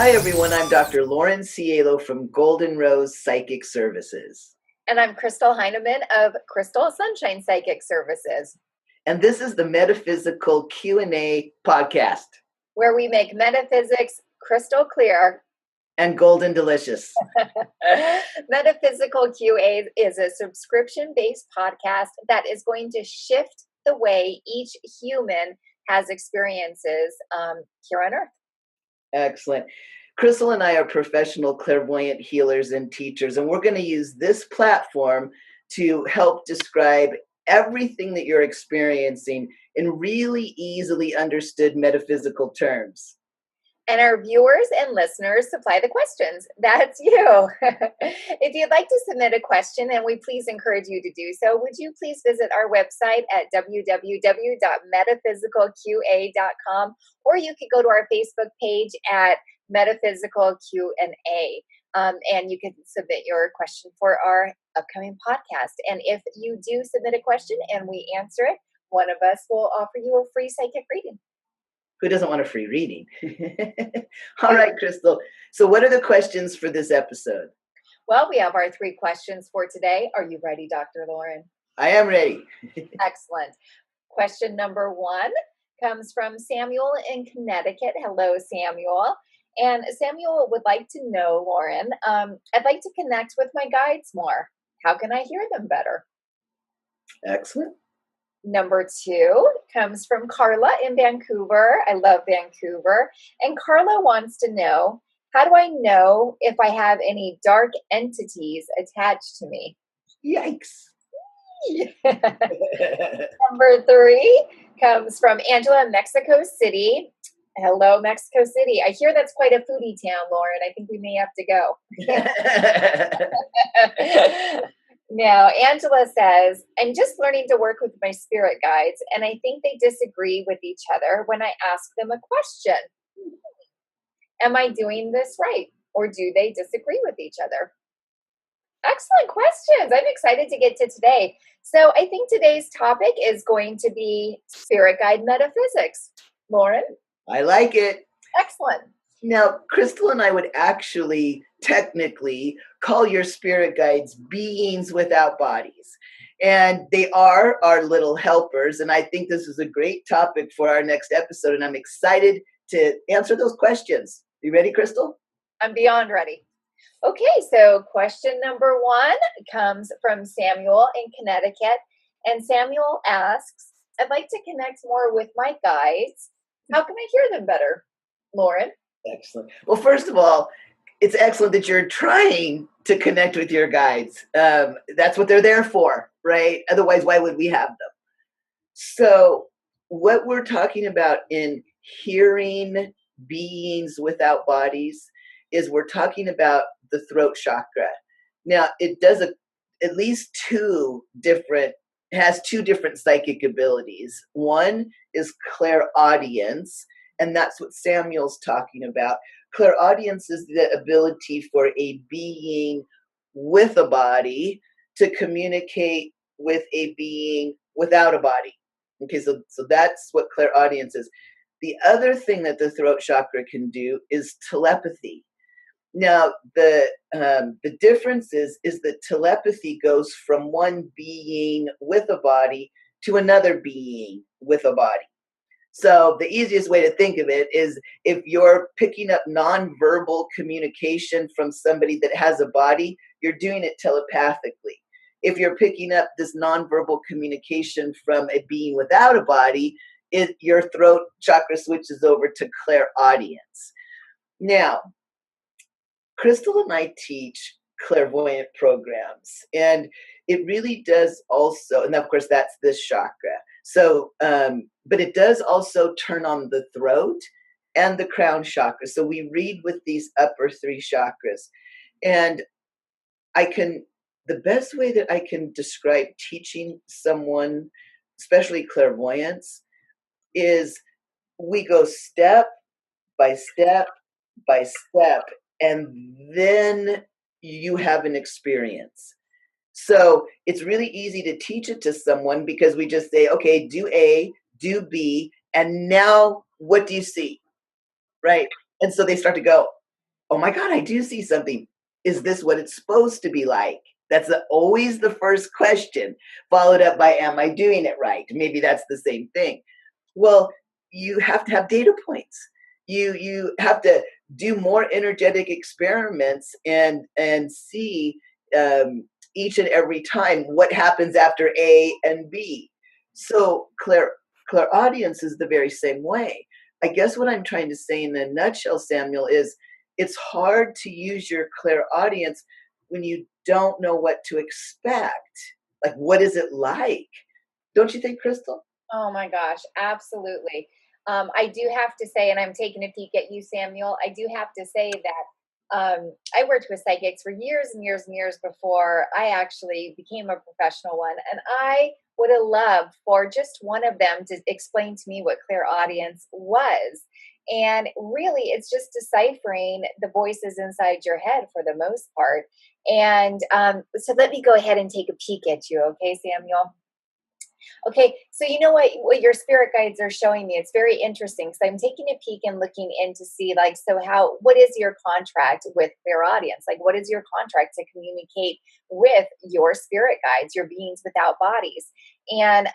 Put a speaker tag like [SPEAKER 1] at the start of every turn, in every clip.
[SPEAKER 1] Hi, everyone. I'm Dr. Lauren Cielo from Golden Rose Psychic Services.
[SPEAKER 2] And I'm Crystal Heinemann of Crystal Sunshine Psychic Services.
[SPEAKER 1] And this is the Metaphysical Q&A podcast,
[SPEAKER 2] where we make metaphysics crystal clear
[SPEAKER 1] and golden delicious.
[SPEAKER 2] Metaphysical QA is a subscription-based podcast that is going to shift the way each human has experiences here on Earth.
[SPEAKER 1] Excellent. Crystal and I are professional clairvoyant healers and teachers, and we're going to use this platform to help describe everything that you're experiencing in really easily understood metaphysical terms.
[SPEAKER 2] And our viewers and listeners supply the questions. That's you. If you'd like to submit a question, and we please encourage you to do so, would you please visit our website at www.metaphysicalqa.com, or you could go to our Facebook page at Metaphysical Q&A, and you can submit your question for our upcoming podcast. And if you do submit a question and we answer it, one of us will offer you a free psychic reading.
[SPEAKER 1] Who doesn't want a free reading? All right, Crystal. So what are the questions for this episode?
[SPEAKER 2] Well, we have our 3 questions for today. Are you ready, Dr. Lauren?
[SPEAKER 1] I am ready.
[SPEAKER 2] Excellent. Question number 1 comes from Samuel in Connecticut. Hello, Samuel. And Samuel would like to know, Lauren, I'd like to connect with my guides more. How can I hear them better?
[SPEAKER 1] Excellent.
[SPEAKER 2] Number 2 comes from Carla in Vancouver. I love Vancouver. And Carla wants to know, how do I know if I have any dark entities attached to me?
[SPEAKER 1] Yikes.
[SPEAKER 2] Number 3 comes from Angela in Mexico City. Hello, Mexico City. I hear that's quite a foodie town, Lauren. I think we may have to go. Now, Angela says, I'm just learning to work with my spirit guides, and I think they disagree with each other when I ask them a question. Am I doing this right? Or do they disagree with each other? Excellent questions. I'm excited to get to today. So I think today's topic is going to be spirit guide metaphysics. Lauren?
[SPEAKER 1] I like it.
[SPEAKER 2] Excellent.
[SPEAKER 1] Now, Crystal and I would actually technically call your spirit guides beings without bodies. And they are our little helpers. And I think this is a great topic for our next episode. And I'm excited to answer those questions. You ready, Crystal?
[SPEAKER 2] I'm beyond ready. Okay, so question number 1 comes from Samuel in Connecticut. And Samuel asks, I'd like to connect more with my guides. How can I hear them better? Lauren?
[SPEAKER 1] Excellent. Well, first of all, it's excellent that you're trying to connect with your guides. That's what they're there for, right? Otherwise, why would we have them? So what we're talking about in hearing beings without bodies is we're talking about the throat chakra. Now, it does at least 2 different psychic abilities. One is clairaudience, and that's what Samuel's talking about. Clairaudience is the ability for a being with a body to communicate with a being without a body. Okay, so that's what clairaudience is. The other thing that the throat chakra can do is telepathy. Now, the difference is that telepathy goes from one being with a body to another being with a body. So the easiest way to think of it is if you're picking up nonverbal communication from somebody that has a body, you're doing it telepathically. If you're picking up this nonverbal communication from a being without a body, your throat chakra switches over to clairaudience. Now, Crystal and I teach clairvoyant programs, and it really does also, and of course that's this chakra. So, but it does also turn on the throat and the crown chakra. So we read with these upper 3 chakras. And the best way that I can describe teaching someone, especially clairvoyance, is we go step by step by step, and then you have an experience. So it's really easy to teach it to someone because we just say, okay, do A, do B, and now what do you see? Right? And so they start to go, oh my God, I do see something. Is this what it's supposed to be like? That's always the first question, followed up by, am I doing it right? Maybe that's the same thing. Well, you have to have data points. You have to do more energetic experiments and see each and every time what happens after A and B. So clairaudience is the very same way. I guess what I'm trying to say in a nutshell, Samuel, is it's hard to use your clairaudience when you don't know what to expect. Like, what is it like? Don't you think, Crystal?
[SPEAKER 2] Oh my gosh, absolutely. I do have to say, and I'm taking a peek at you, Samuel, I do have to say that I worked with psychics for years and years and years before I actually became a professional one. And I would have loved for just one of them to explain to me what clairaudience was. And really, it's just deciphering the voices inside your head for the most part. And so let me go ahead and take a peek at you, okay, Samuel? Okay, so you know what your spirit guides are showing me? It's very interesting. So I'm taking a peek and looking in to see, like, so what is your contract with their audience? Like, what is your contract to communicate with your spirit guides, your beings without bodies? And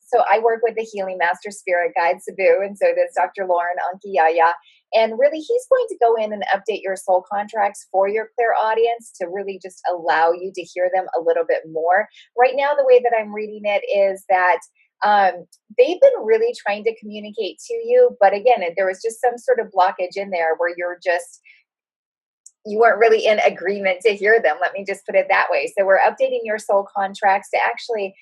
[SPEAKER 2] so I work with the Healing Master Spirit Guide, Sabu, and so does Dr. Lauren Ankiyaya. And really, he's going to go in and update your soul contracts for your clear audience to really just allow you to hear them a little bit more. Right now, the way that I'm reading it is that they've been really trying to communicate to you. But again, there was just some sort of blockage in there where you weren't really in agreement to hear them. Let me just put it that way. So we're updating your soul contracts to actually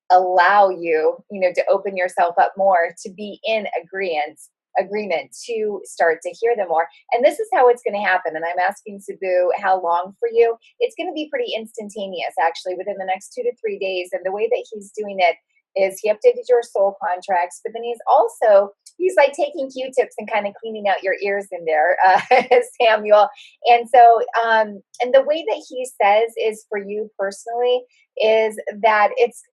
[SPEAKER 2] allow you, to open yourself up more, to be in agreement to start to hear them more. And this is how it's going to happen. And I'm asking Sabu how long for you. It's going to be pretty instantaneous, actually, within the next 2 to 3 days. And the way that he's doing it is he updated your soul contracts, but then he's like taking Q-tips and kind of cleaning out your ears in there, Samuel. And so, and the way that he says is for you personally is that it's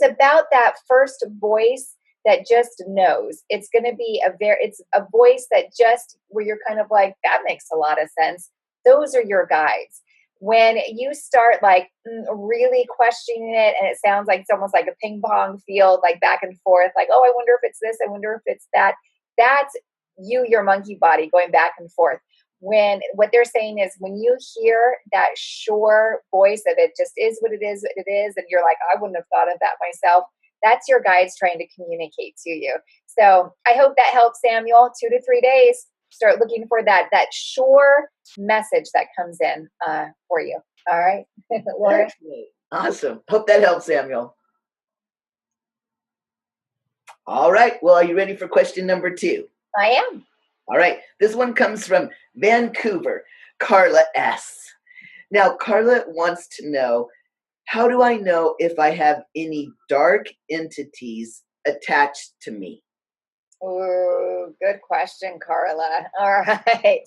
[SPEAKER 2] about that first voice that just knows. It's going to be it's a voice that just, where you're kind of like, that makes a lot of sense. Those are your guides. When you start like really questioning it, and it sounds like it's almost like a ping pong field, like back and forth, like, oh, I wonder if it's this, I wonder if it's that. That's you, your monkey body, going back and forth. When what they're saying is, when you hear that sure voice that it just is what it is, and you're like, I wouldn't have thought of that myself. That's your guides trying to communicate to you. So I hope that helps, Samuel. 2 to 3 days. Start looking for that sure message that comes in for you. All right, Laura.
[SPEAKER 1] Awesome. Hope that helps, Samuel. All right. Well, are you ready for question number 2?
[SPEAKER 2] I am.
[SPEAKER 1] All right. This one comes from Vancouver, Carla S. Now, Carla wants to know, how do I know if I have any dark entities attached to me?
[SPEAKER 2] Oh, good question, Carla. All right.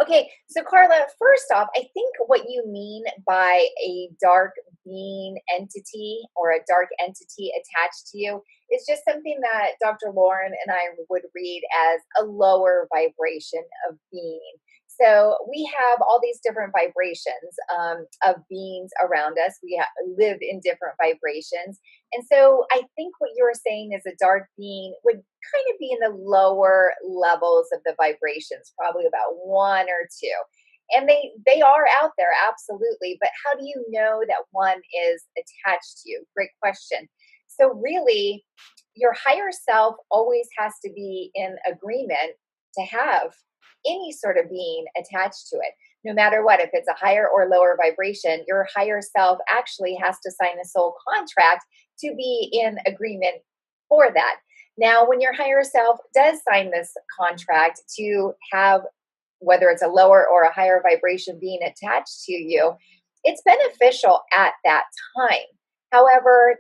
[SPEAKER 2] Okay. So, Carla, first off, I think what you mean by a dark being entity or a dark entity attached to you is just something that Dr. Lauren and I would read as a lower vibration of being. So we have all these different vibrations of beings around us. We live in different vibrations. And so I think what you're saying is a dark being would kind of be in the lower levels of the vibrations, probably about 1 or 2. And they are out there, absolutely. But how do you know that one is attached to you? Great question. So really, your higher self always has to be in agreement to have any sort of being attached to it. No matter what, if it's a higher or lower vibration, your higher self actually has to sign a soul contract to be in agreement for that. Now, when your higher self does sign this contract to have, whether it's a lower or a higher vibration being attached to you, it's beneficial at that time. However,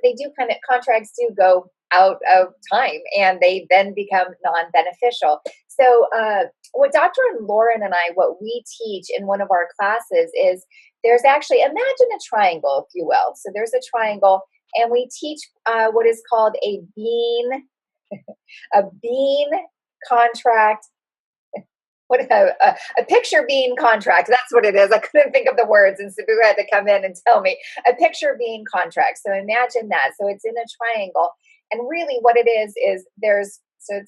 [SPEAKER 2] contracts do go out of time and they then become non-beneficial. So what Dr. Lauren and I, what we teach in one of our classes is there's actually, imagine a triangle, if you will. So there's a triangle, and we teach what is called a being contract. a picture being contract. That's what it is. I couldn't think of the words, and Sabu had to come in and tell me a picture being contract. So imagine that. So it's in a triangle, and really what it is it's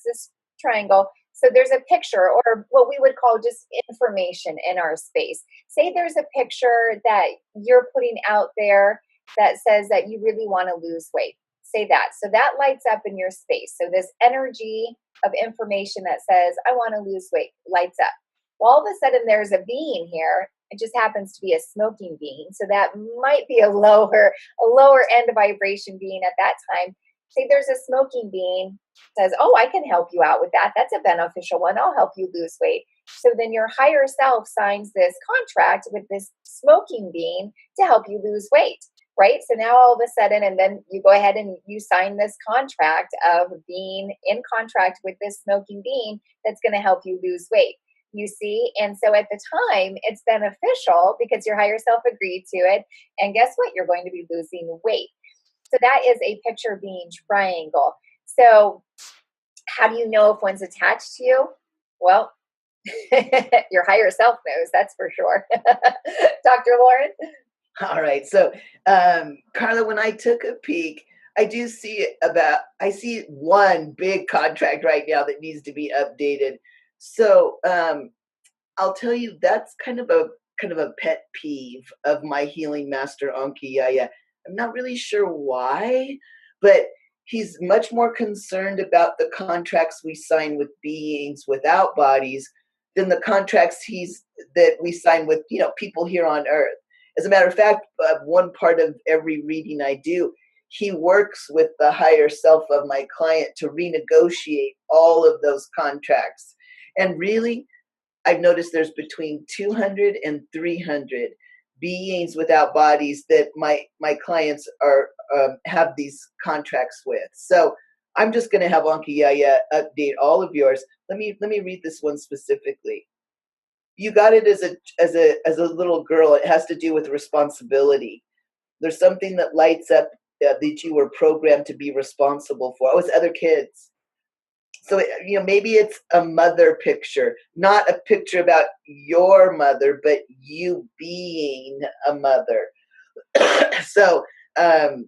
[SPEAKER 2] this triangle. So there's a picture, or what we would call just information in our space. Say there's a picture that you're putting out there that says that you really want to lose weight. Say that. So that lights up in your space. So this energy of information that says, I want to lose weight, lights up. Well, all of a sudden there's a being here. It just happens to be a smoking being. So that might be a lower end vibration being at that time. Say there's a smoking being, says, oh, I can help you out with that. That's a beneficial one. I'll help you lose weight. So then your higher self signs this contract with this smoking being to help you lose weight. Right? So now all of a sudden, and then you go ahead and you sign this contract of being in contract with this smoking being that's going to help you lose weight. You see? And so at the time, it's beneficial because your higher self agreed to it. And guess what? You're going to be losing weight. So that is a picture being triangle. So how do you know if one's attached to you? Well, your higher self knows, that's for sure. Dr. Lauren?
[SPEAKER 1] All right. So, Carla, when I took a peek, I see one big contract right now that needs to be updated. So, I'll tell you, that's kind of a pet peeve of my healing master, Anki Yaya. I'm not really sure why, but he's much more concerned about the contracts we sign with beings without bodies than the contracts that we sign with, people here on Earth. As a matter of fact, one part of every reading I do, he works with the higher self of my client to renegotiate all of those contracts. And really, I've noticed there's between 200 and 300 beings without bodies that my clients are have these contracts with. So I'm just going to have Anki Yaya update all of yours. Let me read this one specifically. You got it as a little girl. It has to do with responsibility. There's something that lights up that you were programmed to be responsible for. Oh, it's other kids. So maybe it's a mother picture, not a picture about your mother, but you being a mother. So that's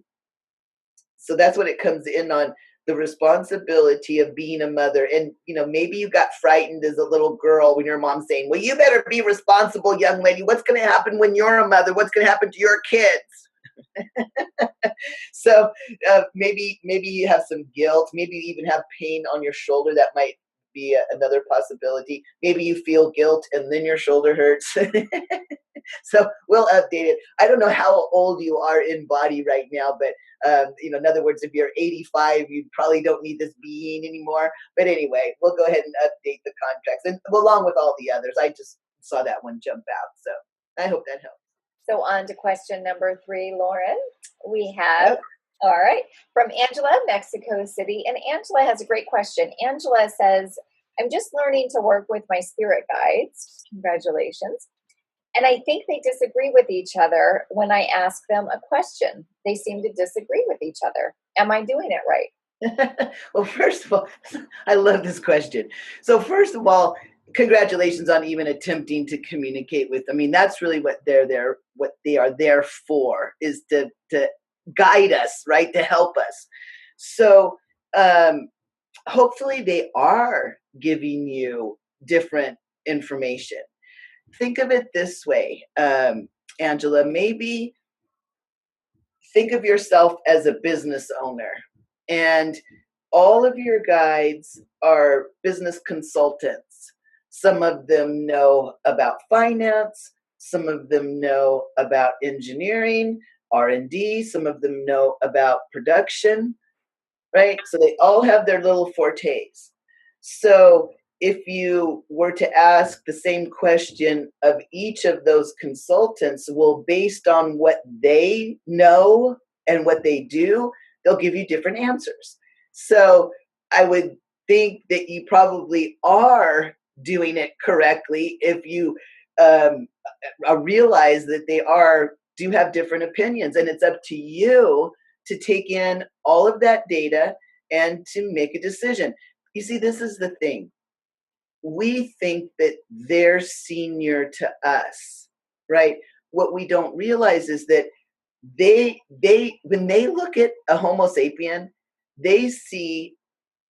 [SPEAKER 1] what it comes in on. The responsibility of being a mother. And, maybe you got frightened as a little girl when your mom's saying, well, you better be responsible, young lady. What's going to happen when you're a mother? What's going to happen to your kids? So maybe you have some guilt. Maybe you even have pain on your shoulder. That might be another possibility. Maybe you feel guilt and then your shoulder hurts. So we'll update it. I don't know how old you are in body right now, but in other words, if you're 85, you probably don't need this being anymore. But anyway, we'll go ahead and update the contracts, and along with all the others. I just saw that one jump out, so I hope that helps.
[SPEAKER 2] So on to question number 3, Lauren. We have, all right, from Angela, Mexico City. And Angela has a great question. Angela says, I'm just learning to work with my spirit guides. Congratulations. And I think they disagree with each other when I ask them a question. They seem to disagree with each other. Am I doing it right?
[SPEAKER 1] Well, first of all, I love this question. So first of all, congratulations on even attempting to communicate with them. I mean, that's really what they are there for, is to guide us, right? To help us. So hopefully they are giving you different information. Think of it this way, Angela, maybe think of yourself as a business owner, and all of your guides are business consultants. Some of them know about finance. Some of them know about engineering, R&D. Some of them know about production, right? So they all have their little fortes. So if you were to ask the same question of each of those consultants, well, based on what they know and what they do, they'll give you different answers. So I would think that you probably are doing it correctly if you realize that they do have different opinions, and it's up to you to take in all of that data and to make a decision. You see, this is the thing. we think that they're senior to us, right? What we don't realize is that they when they look at a Homo sapien, they see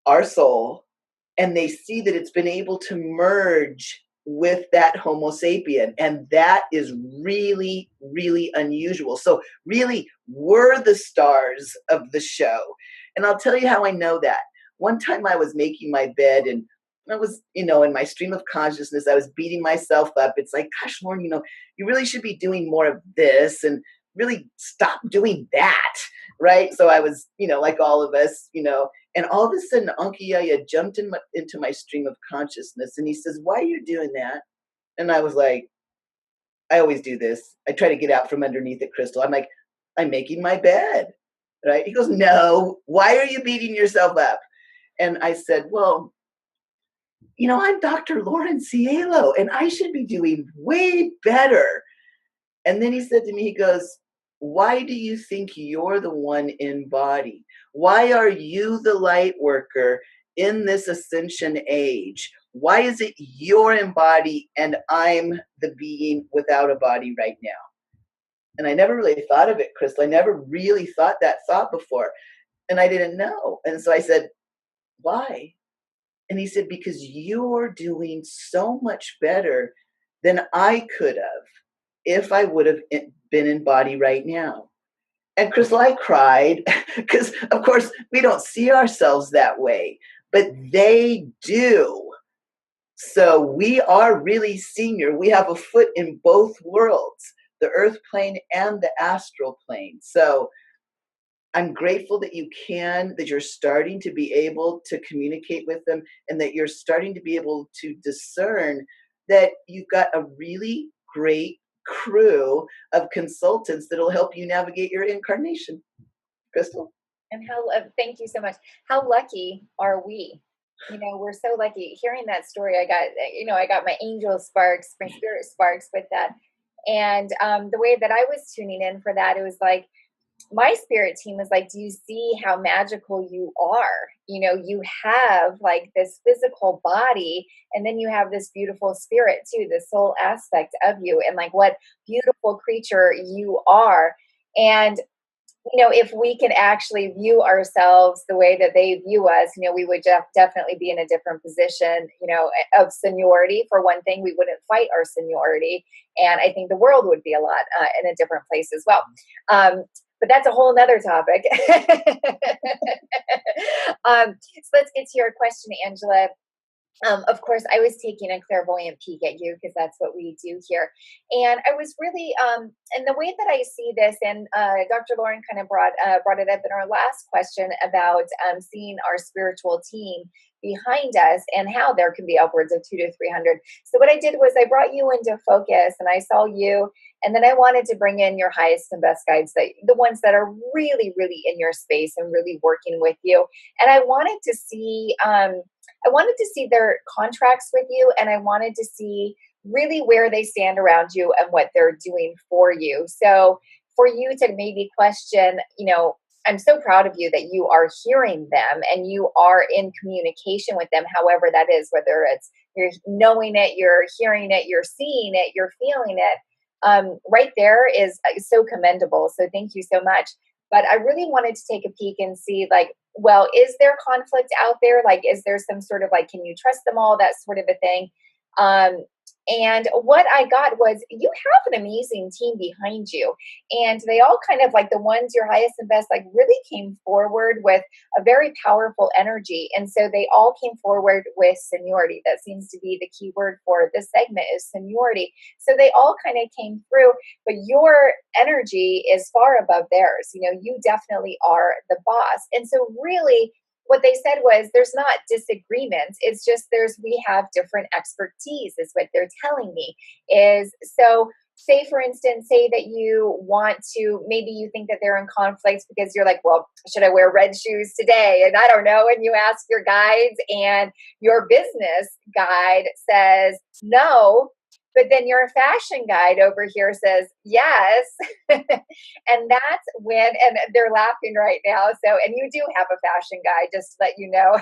[SPEAKER 1] our soul, and they see that it's been able to merge with that Homo sapien. And that is really, really unusual. So really, we're the stars of the show. And I'll tell you how I know that. One time I was making my bed, and I was, in my stream of consciousness, I was beating myself up. It's like, gosh, Lauren, you really should be doing more of this and really stop doing that. Right. So I was, like all of us, and all of a sudden, Ankiyaya jumped into my stream of consciousness, and he says, "Why are you doing that?" And I was like, "I always do this. I try to get out from underneath it, Crystal." I'm like, "I'm making my bed." Right? He goes, "No, why are you beating yourself up?" And I said, "Well, I'm Dr. Lauren Cielo, and I should be doing way better." And then he said to me, he goes, "Why do you think you're the one in body? Why are you the light worker in this ascension age? Why is it you're in body and I'm the being without a body right now?" And I never really thought of it, Crystal. I never really thought that thought before. And I didn't know. And so I said, "Why?" And he said, "Because you're doing so much better than I could have if I would have been in body right now." And Crystal, I cried because, of course, we don't see ourselves that way, but they do. So we are really senior. We have a foot in both worlds, the earth plane and the astral plane. So I'm grateful that that you're starting to be able to communicate with them, and that you're starting to be able to discern that you've got a really great crew of consultants that'll help you navigate your incarnation. Crystal?
[SPEAKER 2] And thank you so much. How lucky are we? We're so lucky. Hearing that story, I got my angel sparks, my spirit sparks with that. And the way that I was tuning in for that, it was like, my spirit team was like, "Do you see how magical you are? You have like this physical body, and then you have this beautiful spirit too, the soul aspect of you, and like what beautiful creature you are." And if we can actually view ourselves the way that they view us, we would definitely be in a different position, of seniority. For one thing, we wouldn't fight our seniority. And I think the world would be a lot in a different place as well. But that's a whole nother topic. So let's get to your question, Angela. Of course, I was taking a clairvoyant peek at you because that's what we do here. And I was really, and the way that I see this, and Dr. Lauren kind of brought it up in our last question about seeing our spiritual team behind us and how there can be upwards of 200 to 300. So what I did was I brought you into focus, and I saw you, and then I wanted to bring in your highest and best guides, the ones that are really, really in your space and really working with you. And I wanted to see, their contracts with you, and I wanted to see really where they stand around you and what they're doing for you. So for you to maybe question, I'm so proud of you that you are hearing them and you are in communication with them, however that is, whether it's you're knowing it, you're hearing it, you're seeing it, you're feeling it. Right there is so commendable. So thank you so much. But I really wanted to take a peek and see, like, well, is there conflict out there? Like, is there some sort of like, can you trust them all? That sort of a thing. And what I got was, you have an amazing team behind you. And they all kind of like, the ones your highest and best, like really came forward with a very powerful energy. And so they all came forward with seniority. That seems to be the key word for this segment, is seniority. So they all kind of came through, but your energy is far above theirs. You definitely are the boss. And so really, what they said was, there's not disagreements. It's just we have different expertise, is what they're telling me. Is so, say for instance, say that you want to, maybe you think that they're in conflict because you're like, well, should I wear red shoes today? And I don't know. And you ask your guides, and your business guide says no. But then your fashion guide over here says, yes. And that's when, and they're laughing right now. So, and you do have a fashion guide, just to let you know.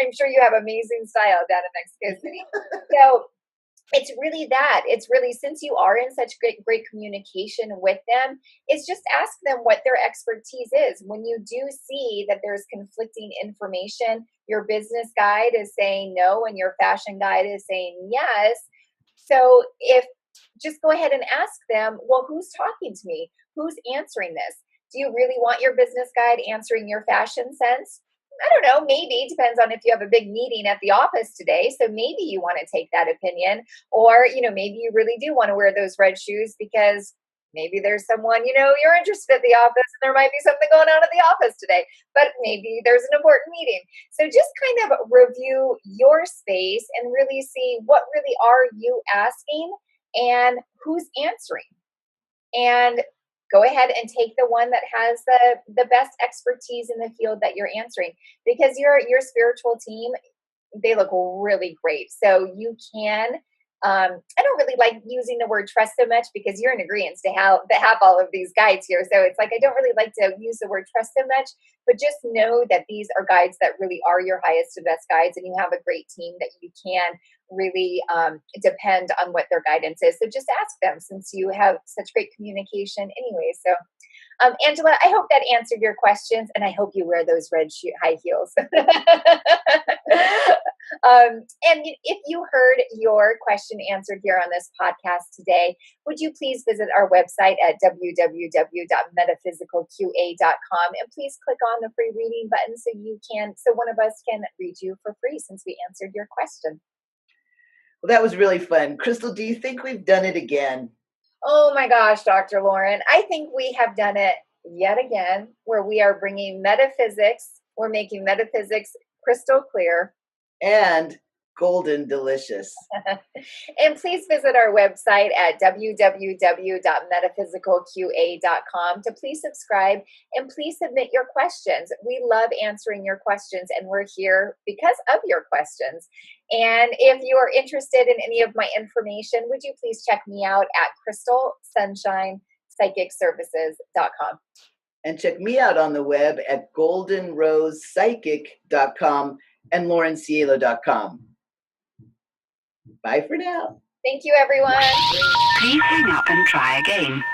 [SPEAKER 2] I'm sure you have amazing style down in Mexico City. So it's really that. It's really, since you are in such great communication with them, it's just ask them what their expertise is. When you do see that there's conflicting information, your business guide is saying no and your fashion guide is saying yes. So if just go ahead and ask them, well, who's talking to me? Who's answering this? Do you really want your business guide answering your fashion sense? I don't know, maybe. Depends on if you have a big meeting at the office today. So maybe you want to take that opinion. Or, maybe you really do want to wear those red shoes because maybe there's someone, you're interested at the office and there might be something going on at the office today. But maybe there's an important meeting. So just kind of review your space and really see what really are you asking and who's answering. And go ahead and take the one that has the best expertise in the field that you're answering, because your spiritual team, they look really great. So you can, I don't really like using the word trust so much because you're in agreement to have all of these guides here. So it's like, I don't really like to use the word trust so much, but just know that these are guides that really are your highest and best guides. And you have a great team that you can really depend on what their guidance is. So just ask them, since you have such great communication anyway. So Angela, I hope that answered your questions, and I hope you wear those red high heels. And if you heard your question answered here on this podcast today, would you please visit our website at www.metaphysicalqa.com and please click on the free reading button so one of us can read you for free, since we answered your question.
[SPEAKER 1] Well, that was really fun. Crystal, do you think we've done it again?
[SPEAKER 2] Oh my gosh, Dr. Lauren, I think we have done it yet again, where we are bringing metaphysics. We're making metaphysics crystal clear.
[SPEAKER 1] And golden delicious.
[SPEAKER 2] And please visit our website at www.metaphysicalqa.com to please subscribe and please submit your questions. We love answering your questions, and we're here because of your questions. And if you are interested in any of my information, would you please check me out at crystalsunshine.psychicservices.com.
[SPEAKER 1] And check me out on the web at goldenrosepsychic.com and laurencielo.com. Bye for now.
[SPEAKER 2] Thank you, everyone.
[SPEAKER 3] Please hang up and try again.